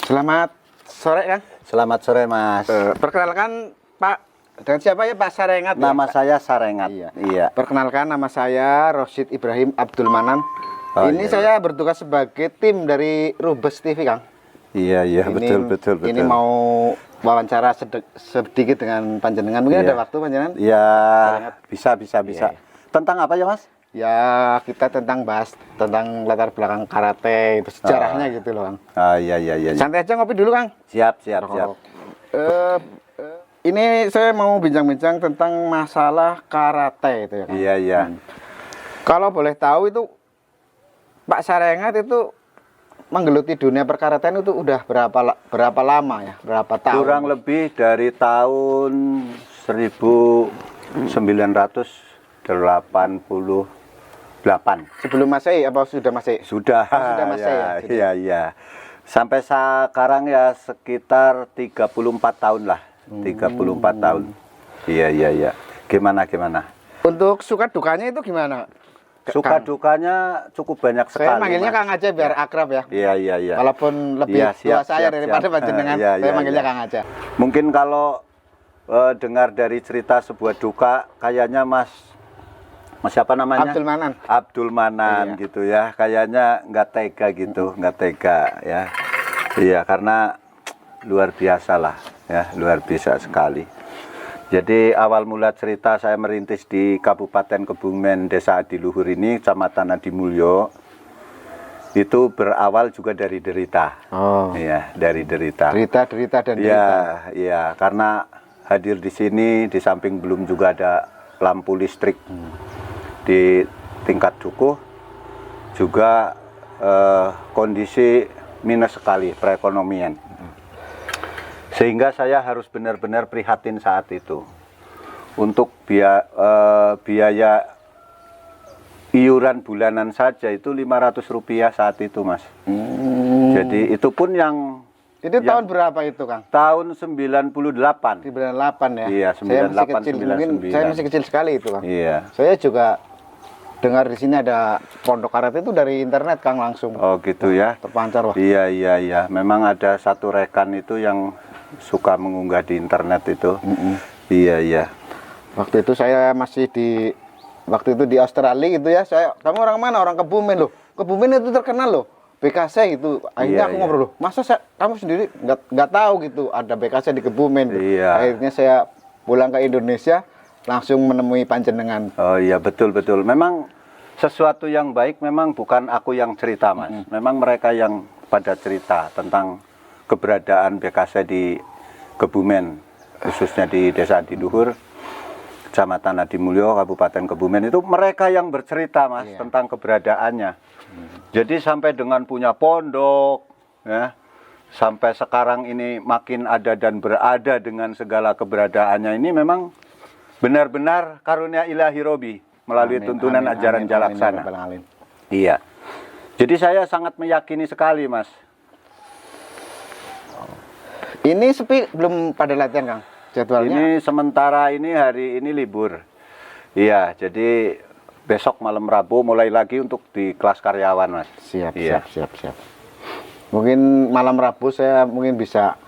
Selamat sore, Kang. Selamat sore, Mas. Perkenalkan Pak, dengan siapa ya, Pak Sarengat? Nama ya, saya Sarengat. Iya. Perkenalkan, nama saya Rosyid Ibrahim Abdul Manan. Oh, ini iya, saya bertugas sebagai tim dari Rubes TV, Kang. Iya, betul. Ini mau wawancara sedikit dengan panjenengan. Mungkin Iya. ada waktu panjenengan? Iya, bisa. Iya. Tentang apa ya, Mas? Ya, kita bahas tentang latar belakang karate, itu sejarahnya gitu loh, Kang. Ah, iya. Santai aja ngopi dulu, Kang. Siap. Ini saya mau bincang-bincang tentang masalah karate itu ya, Kang. Iya. Kalau boleh tahu itu Pak Sarengat itu menggeluti dunia perkaratean itu udah berapa lama ya? Berapa tahun? Kurang lebih dari tahun 1988. Sebelum Masehi apa sudah Masehi? Sudah. Oh, sudah Masehi ya, jadi. Iya. Sampai sekarang ya sekitar 34 tahun lah. 34 tahun. Iya. Gimana? Untuk suka dukanya itu gimana? Suka Kang? dukanya cukup banyak sekali. Saya manggilnya Mas. Kang aja biar akrab ya. Iya. Walaupun lebih Iya, tua siap, saya siap, daripada siap. panjenengan, Iya, saya iya, manggilnya iya. Kang aja. Mungkin kalau dengar dari cerita sebuah duka, kayaknya Mas siapa namanya? Abdul Manan Iya. gitu ya. Kayaknya nggak tega gitu, nggak tega ya. Iya, karena luar biasa lah ya, luar biasa sekali. Jadi awal mula cerita saya merintis di Kabupaten Kebumen, Desa Adiluhur ini, Kecamatan Adimulyo. Itu berawal juga dari derita. Oh. Iya, dari derita. Derita dan derita. Iya, karena hadir di sini di samping belum juga ada lampu listrik di tingkat dukuh, juga kondisi minus sekali perekonomian. Sehingga saya harus benar-benar prihatin saat itu. Untuk biaya iuran bulanan saja itu Rp500 saat itu, Mas. Jadi itu pun yang... Itu tahun berapa itu, Kang? Tahun 98. 98 ya? Iya, 98, saya masih kecil, 99. mungkin saya masih kecil sekali itu, Kang. Iya. Saya juga dengar di sini ada pondok karate itu dari internet, Kang, langsung. Oh gitu ya. Terpancar, wah. Iya. Memang ada satu rekan itu yang suka mengunggah di internet itu. Iya. Waktu itu saya masih waktu itu di Australia gitu ya. Kamu orang mana? Orang Kebumen loh. Kebumen itu terkenal loh. BKC gitu. Akhirnya aku ngobrol loh. Masa kamu sendiri nggak tahu gitu ada BKC di Kebumen. Iya. Akhirnya saya pulang ke Indonesia langsung menemui panjenengan. Oh iya, betul. Memang sesuatu yang baik memang bukan aku yang cerita, Mas. Memang mereka yang pada cerita tentang keberadaan BKC di Kebumen, khususnya di Desa Adiluhur, Kecamatan Adimulyo, Kabupaten Kebumen. Itu mereka yang bercerita, Mas, tentang keberadaannya. Jadi sampai dengan punya pondok, ya, sampai sekarang ini makin ada dan berada dengan segala keberadaannya, ini memang benar-benar karunia ilahi Robi melalui tuntunan ajaran Jalaksana. Iya. Jadi saya sangat meyakini sekali, Mas. Ini sepi belum pada latihan, Kang? Jadwalnya? Ini sementara ini hari ini libur. Iya, jadi besok malam Rabu mulai lagi untuk di kelas karyawan, Mas. Siap. Mungkin Mungkin malam Rabu saya mungkin bisa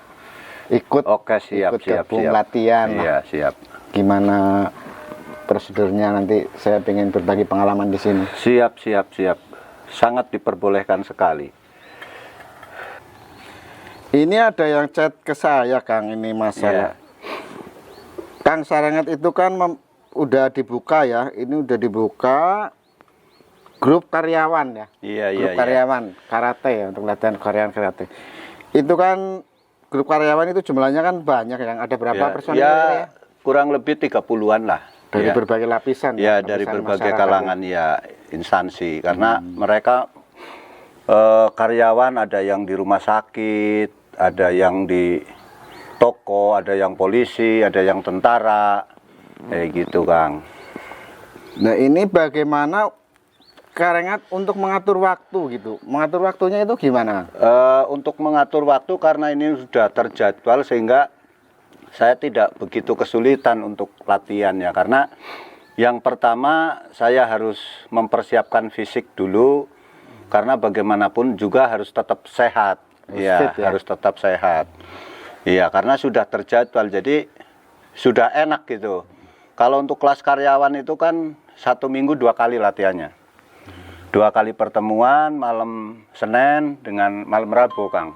ikut. Oke, siap. Gabung latihan. Iya, siap. Gimana prosedurnya nanti, saya pengen berbagi pengalaman di sini. Siap. Sangat diperbolehkan sekali. Ini ada yang chat ke saya, Kang, ini masalah. Kang Sarengat itu kan udah dibuka ya, ini udah dibuka grup karyawan ya. Iya. Grup karyawan karate ya, untuk latihan karate. Itu kan grup karyawan itu jumlahnya kan banyak, yang ada berapa personil ya? Kurang lebih 30-an lah. Dari berbagai lapisan. Ya, dari berbagai kalangan ya, instansi. Karena mereka karyawan, ada yang di rumah sakit, ada yang di toko, ada yang polisi, ada yang tentara, kayak gitu, Kang. Nah, ini bagaimana Sarengat untuk mengatur waktu gitu? Mengatur waktunya itu gimana? Untuk mengatur waktu karena ini sudah terjadwal sehingga saya tidak begitu kesulitan untuk latihan ya, karena yang pertama saya harus mempersiapkan fisik dulu, karena bagaimanapun juga harus tetap sehat. Iya, fit ya? harus tetap sehat. Iya, karena sudah terjadwal, jadi sudah enak gitu. Kalau untuk kelas karyawan itu kan 1 minggu 2 kali latihannya. 2 kali pertemuan, malam Senin dengan malam Rabu, Kang.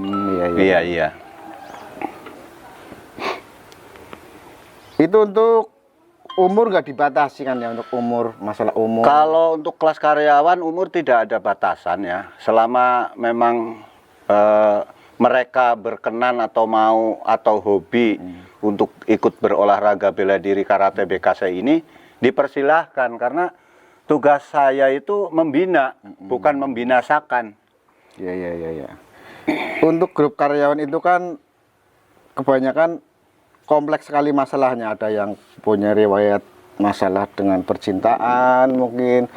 Iya, iya. Iya, iya. Itu untuk umur nggak dibatasi kan ya, untuk umur, masalah umur? Kalau untuk kelas karyawan umur tidak ada batasan ya. Selama memang mereka berkenan atau mau atau hobi untuk ikut berolahraga bela diri karate BKC ini dipersilahkan, karena tugas saya itu membina, bukan membinasakan. Iya, iya, iya, iya. Untuk grup karyawan itu kan kebanyakan kompleks sekali masalahnya. Ada yang punya riwayat masalah dengan percintaan, mungkin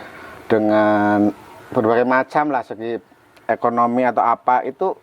dengan berbagai macam lah, segi ekonomi atau apa. Itu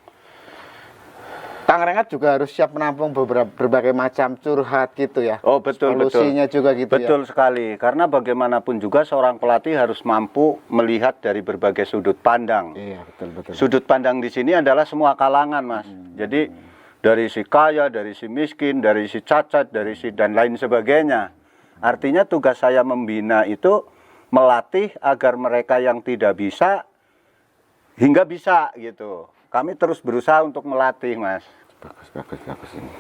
Kang Rengat juga harus siap menampung berbagai macam curhat gitu ya. Oh, betul, solusinya betul. juga gitu Betul ya. sekali, karena bagaimanapun juga seorang pelatih harus mampu melihat dari berbagai sudut pandang. Iya, betul, betul. Sudut pandang di sini adalah semua kalangan, Mas. Jadi dari si kaya, dari si miskin, dari si cacat, dari si dan lain sebagainya. Artinya tugas saya membina itu melatih agar mereka yang tidak bisa hingga bisa gitu. Kami terus berusaha untuk melatih, Mas. Bagus, bagus, bagus ini.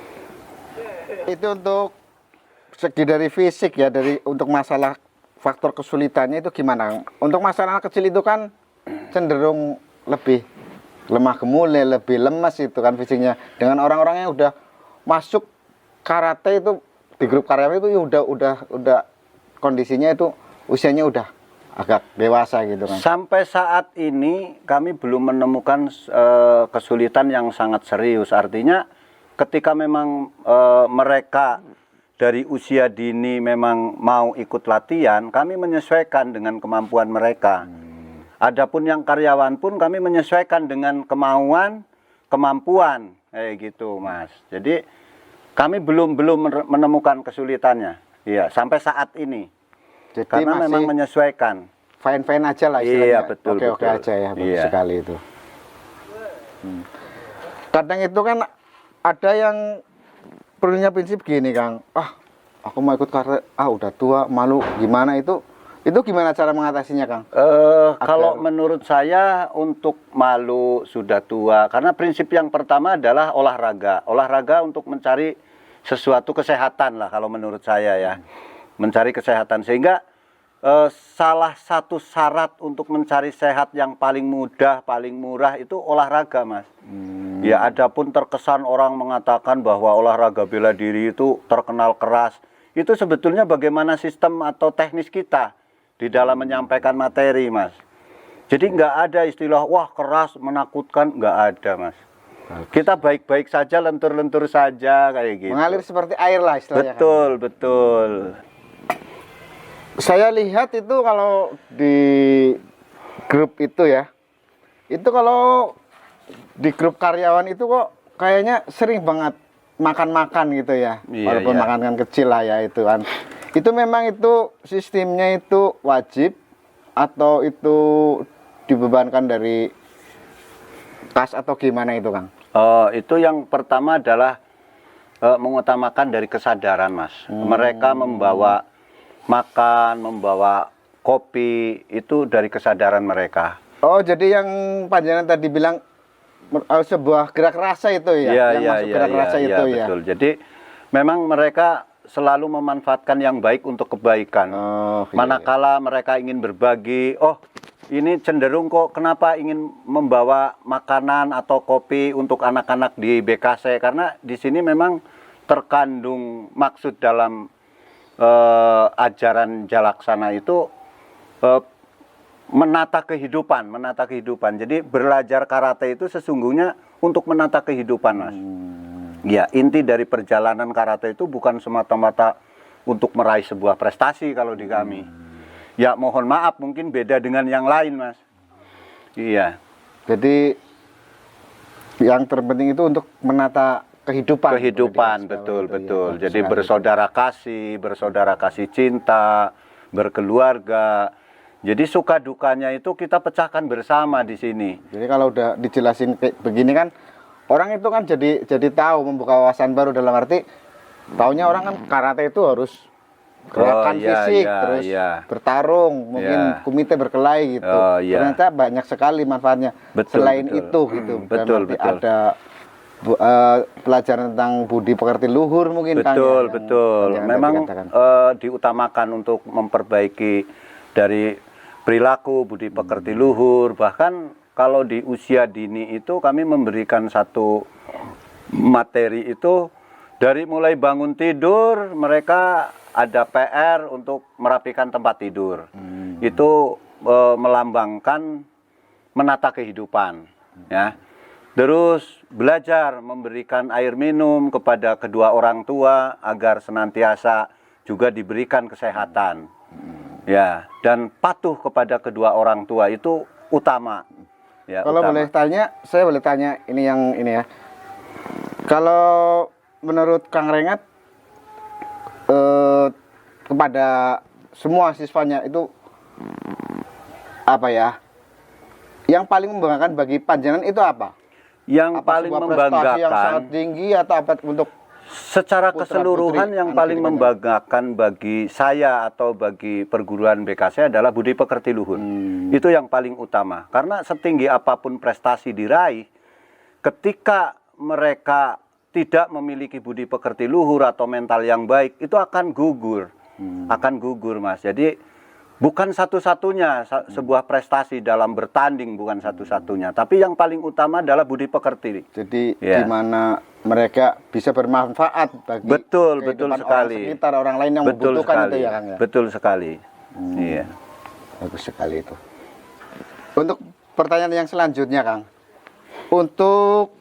Itu untuk segi dari fisik ya, dari untuk masalah faktor kesulitannya itu gimana, Kang? Untuk masalah anak kecil itu kan cenderung lebih lemah gemulai, lebih lemas itu kan fisiknya. Dengan orang-orang yang udah masuk karate itu di grup karyawan itu ya udah kondisinya itu usianya udah agak dewasa gitu kan. Sampai saat ini kami belum menemukan kesulitan yang sangat serius. Artinya ketika memang mereka dari usia dini memang mau ikut latihan, kami menyesuaikan dengan kemampuan mereka. Adapun yang karyawan pun kami menyesuaikan dengan kemampuan, gitu, Mas. Jadi kami belum menemukan kesulitannya. Iya, sampai saat ini. Jadi Karena masih memang menyesuaikan. fine-fine aja lah istilahnya. Iya, betul, Oke-oke betul. aja ya, bagus Iya. sekali itu. Kadang itu kan ada yang punya prinsip gini, Kang. Aku mau ikut karate, udah tua, malu, gimana itu? Itu gimana cara mengatasinya, Kang? Kalau menurut saya untuk malu sudah tua, karena prinsip yang pertama adalah olahraga. Olahraga untuk mencari sesuatu kesehatan lah kalau menurut saya ya. Mencari kesehatan, sehingga salah satu syarat untuk mencari sehat yang paling mudah, paling murah itu olahraga, Mas. Ya, adapun terkesan orang mengatakan bahwa olahraga bela diri itu terkenal keras. Itu sebetulnya bagaimana sistem atau teknis kita di dalam menyampaikan materi, Mas. Jadi nggak ada istilah wah keras menakutkan, nggak ada, Mas. Kita baik-baik saja, lentur-lentur saja kayak gitu. Mengalir seperti air lah istilahnya. Betul, betul. Saya lihat itu kalau di grup itu ya, itu kalau di grup karyawan itu kok kayaknya sering banget makan-makan gitu ya. Iya, Walaupun iya. makanan kecil lah ya itu kan. Itu memang itu sistemnya itu wajib atau itu dibebankan dari kas atau gimana itu, Kang? Itu yang pertama adalah mengutamakan dari kesadaran, Mas. Mereka membawa makan, membawa kopi, itu dari kesadaran mereka. Oh, jadi yang panjangan tadi bilang sebuah gerak rasa itu ya? Iya, yang iya, masuk iya, gerak iya, rasa iya, itu ya? betul. Jadi memang mereka selalu memanfaatkan yang baik untuk kebaikan. Oh, iya, Manakala mereka ingin berbagi, ini cenderung kok kenapa ingin membawa makanan atau kopi untuk anak-anak di BKC, karena di sini memang terkandung maksud dalam ajaran Jalaksana itu menata kehidupan. Jadi belajar karate itu sesungguhnya untuk menata kehidupan, Mas. Ya, inti dari perjalanan karate itu bukan semata-mata untuk meraih sebuah prestasi kalau di kami. Ya, mohon maaf mungkin beda dengan yang lain, Mas. Iya. Jadi yang terpenting itu untuk menata kehidupan. Kehidupan, betul. Jadi bersaudara kasih cinta, berkeluarga. Jadi suka dukanya itu kita pecahkan bersama di sini. Jadi kalau udah dijelasin kayak begini kan, orang itu kan jadi tahu, membuka wawasan baru, dalam arti taunya orang kan karate itu harus gerakan fisik, terus bertarung, mungkin kumite berkelahi gitu. Ternyata banyak sekali manfaatnya. Selain itu gitu. Betul. Ada pelajaran tentang budi pekerti luhur mungkin. Betul. Memang diutamakan untuk memperbaiki dari perilaku budi pekerti luhur. Bahkan kalau di usia dini itu kami memberikan satu materi itu dari mulai bangun tidur mereka ada PR untuk merapikan tempat tidur. Itu melambangkan menata kehidupan, ya. Terus belajar memberikan air minum kepada kedua orang tua agar senantiasa juga diberikan kesehatan. Ya, dan patuh kepada kedua orang tua itu utama. Ya, kalau boleh tanya, saya boleh tanya ini ya. Kalau menurut Kang Rengat kepada semua siswanya itu apa ya? Yang paling membanggakan bagi panjenengan itu apa? Yang paling membanggakan yang sangat tinggi atau apa untuk secara keseluruhan yang paling membanggakan bagi saya atau bagi perguruan BKC adalah budi pekerti luhur. Itu yang paling utama. Karena setinggi apapun prestasi diraih, ketika mereka tidak memiliki budi pekerti luhur atau mental yang baik, itu akan gugur. Akan gugur, Mas. Jadi bukan satu-satunya sebuah prestasi dalam bertanding, bukan satu-satunya. Tapi yang paling utama adalah budi pekerti. Jadi di mana mereka bisa bermanfaat bagi betul orang sekali. sekitar, orang lain yang membutuhkan itu ya, Kang ya. Betul sekali. Iya. Bagus sekali itu. Untuk pertanyaan yang selanjutnya, Kang. Untuk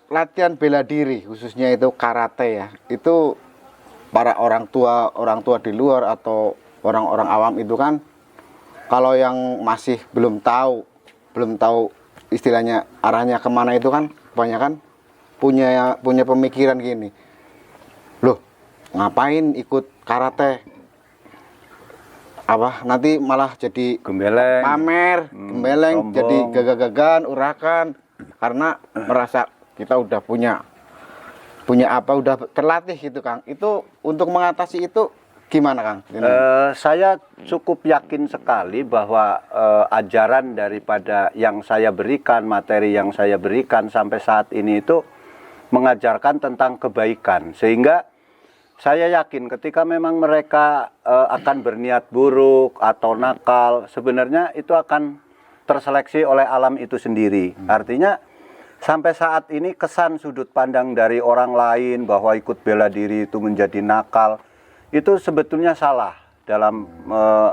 latihan bela diri khususnya itu karate ya. Itu para orang tua di luar atau orang-orang awam itu kan kalau yang masih belum tahu istilahnya arahnya kemana itu kan kebanyakan punya pemikiran gini, loh ngapain ikut karate, apa nanti malah jadi gembeleng, pamer, gembeleng, sombong, jadi gagah-gagahan, urakan, karena merasa kita udah punya apa, udah terlatih gitu, Kang. Itu untuk mengatasi itu gimana, Kang? Saya cukup yakin sekali bahwa ajaran daripada yang saya berikan, materi yang saya berikan sampai saat ini itu mengajarkan tentang kebaikan. Sehingga saya yakin ketika memang mereka akan berniat buruk atau nakal, sebenarnya itu akan terseleksi oleh alam itu sendiri. Artinya sampai saat ini kesan sudut pandang dari orang lain bahwa ikut bela diri itu menjadi nakal, itu sebetulnya salah dalam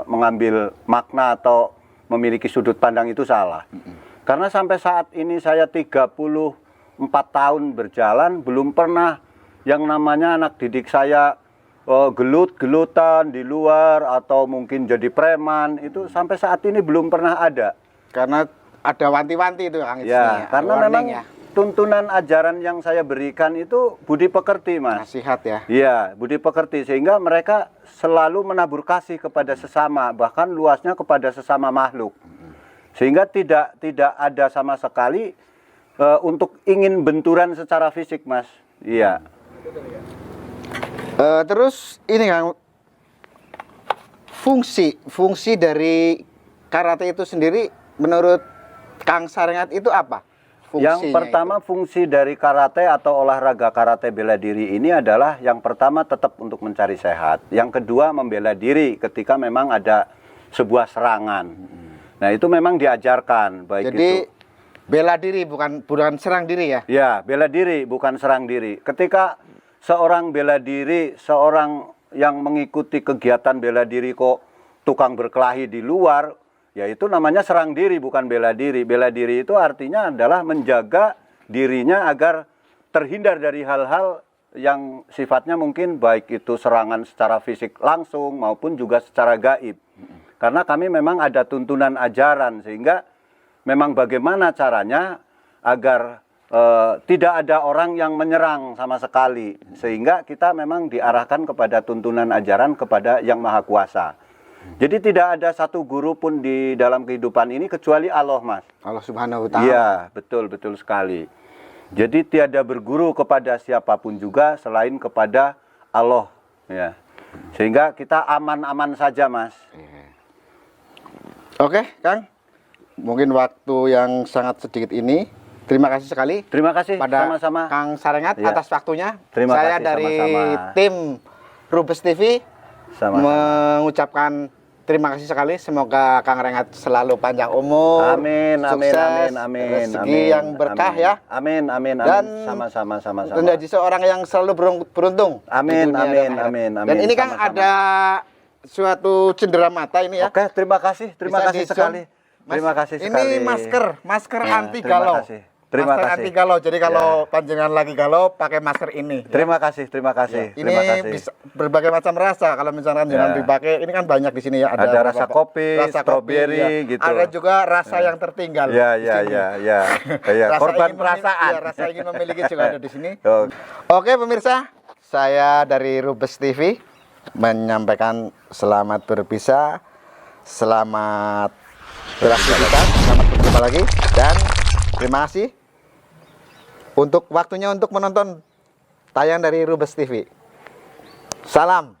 mengambil makna atau memiliki sudut pandang itu salah. Karena sampai saat ini saya 34 tahun berjalan, belum pernah yang namanya anak didik saya gelut-gelutan di luar atau mungkin jadi preman, itu sampai saat ini belum pernah ada. Karena ada wanti-wanti itu, Kang. Ya, karena memang ya, tuntunan ajaran yang saya berikan itu budi pekerti, Mas. Nasihat ya. Iya, budi pekerti, sehingga mereka selalu menabur kasih kepada sesama, bahkan luasnya kepada sesama makhluk. Sehingga tidak ada sama sekali untuk ingin benturan secara fisik, Mas. Iya. Terus ini, Kang, fungsi dari karate itu sendiri menurut Kang Sarengat itu apa? Yang pertama itu, fungsi dari karate atau olahraga karate bela diri ini adalah yang pertama tetap untuk mencari sehat. Yang kedua membela diri ketika memang ada sebuah serangan. Nah itu memang diajarkan. Baik. Jadi itu bela diri bukan serang diri ya? Ya, bela diri bukan serang diri. Ketika seorang bela diri, seorang yang mengikuti kegiatan bela diri kok tukang berkelahi di luar, ya itu namanya serang diri, bukan bela diri. Bela diri itu artinya adalah menjaga dirinya agar terhindar dari hal-hal yang sifatnya mungkin baik itu serangan secara fisik langsung maupun juga secara gaib. Karena kami memang ada tuntunan ajaran, sehingga memang bagaimana caranya agar tidak ada orang yang menyerang sama sekali. Sehingga kita memang diarahkan kepada tuntunan ajaran kepada Yang Maha Kuasa. Jadi tidak ada satu guru pun di dalam kehidupan ini kecuali Allah, Mas. Allah Subhanahu wa taala. Iya, betul sekali. Jadi tiada berguru kepada siapapun juga selain kepada Allah, ya. Sehingga kita aman-aman saja, Mas. Oke, Kang. Mungkin waktu yang sangat sedikit ini, terima kasih sekali Terima kasih pada sama-sama. Kang Sarengat Iya. atas waktunya. Terima Saya kasih dari sama-sama. tim Rubes TV Sama-sama. mengucapkan terima kasih sekali. Semoga Kang Rengat selalu panjang umur, Amin, amin, sukses, amin, rezeki amin, yang berkah amin. ya. Amin, amin, amin. Dan Sama-sama. menjadi seorang yang selalu beruntung. di Amin, dunia amin, dan akhirat. amin, amin. Dan ini Kang Sama-sama. ada suatu cendera mata ini ya. Oke, terima kasih Bisa sekali. di-zoom. Terima kasih Ini sekali. masker Ya, anti terima galau. kasih. Terima masker kasih. anti galau. Jadi kalau panjenengan lagi galau pakai masker ini. Terima kasih. Ini Terima kasih. bisa berbagai macam rasa. Kalau misalkan jangan dipakai, ini kan banyak di sini ya. Ada rasa kopi, stroberi, gitu. Ada juga rasa yang tertinggal. Ya, di sini. ya. Rasa Korban ingin perasaan. rasa ingin memiliki juga ada di sini. Oh. Oke pemirsa, saya dari Rubes TV menyampaikan selamat berpisah, selamat beraktivitas, selamat berjumpa lagi, dan terima kasih untuk waktunya untuk menonton tayang dari Rubes TV. Salam.